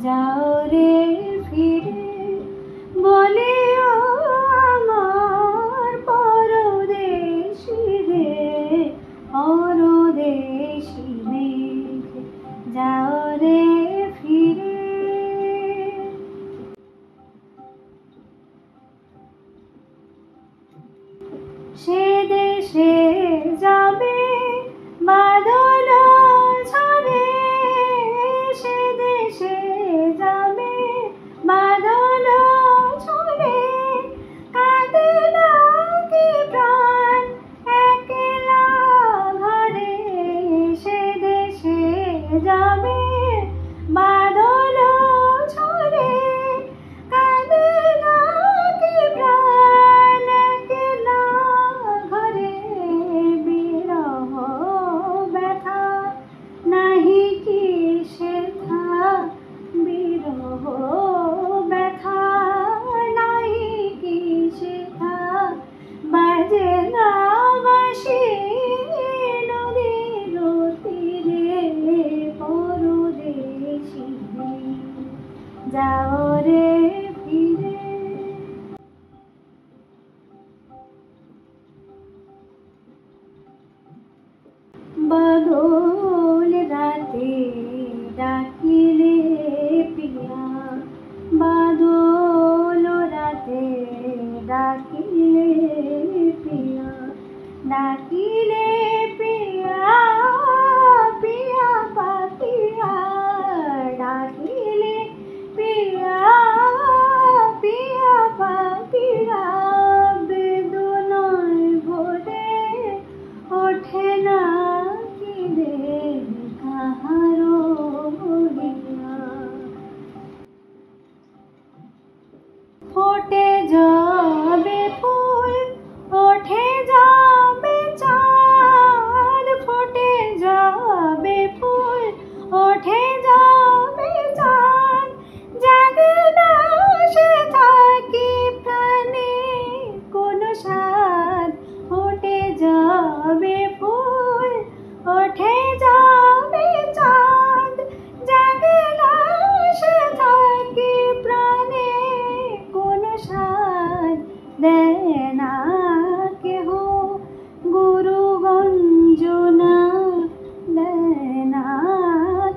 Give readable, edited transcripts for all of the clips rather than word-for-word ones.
যাও রে ফিরে বলে ও আমার পরদেশি রে, পরদেশি মেঘ যাও রে ফিরে। সে দেশে যাবে বাদল ঝরে, সে দেশে যাবে বাদল ঝরে, কাঁদে নাকি প্রাণ একলা ঘরে। সে দেশে যাবে বাদল ঝরে, কাঁদে নাকি প্রাণ একলা ঘরে। বিরহ ব্যথা নাহি কি সেথা, বিরহ ব্যথা নাহি কি সেথা, বাজে না বাঁশি নদীর তীরে, পরদেশি যাও রে ফিরে। বাদল রাতে ডাকিলে পিয়া, বাদল রাতে ডাকিলে পিয়া, ডাকিলে পিয়া পিয়া পাপিয়া, ডাকিলে পিয়া পিয়া পাপিয়া। বেদনায় ভরে ওঠে না কি রে কাহারো বলিয়া, ফোটে যাবে ফুল ওঠে যাবে চাঁদ, ফোটে যাবে ফুল ওঠে যাবে চাঁদ, জাগে না সে থাকি প্রাণে কোন সাধ। ফোটে যাবে ফুল ওঠে যাবে চাঁদ, জাগে না সে থাকি প্রাণে কোন সাধ। দেয় না কেহ গুরু গঞ্জনা, দেয় না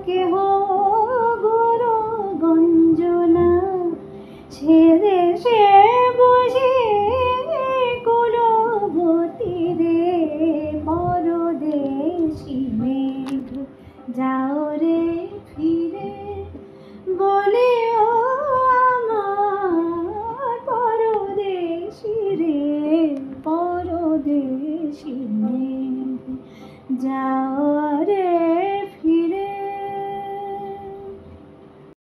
কেহ গুরু গঞ্জনা, সে দেশে বুঝি কুলবতী রে, পরদেশি মেঘ যাও রে ফিরে বলে ও আমার পরদেশি রে, পরদেশি মেঘ যাও।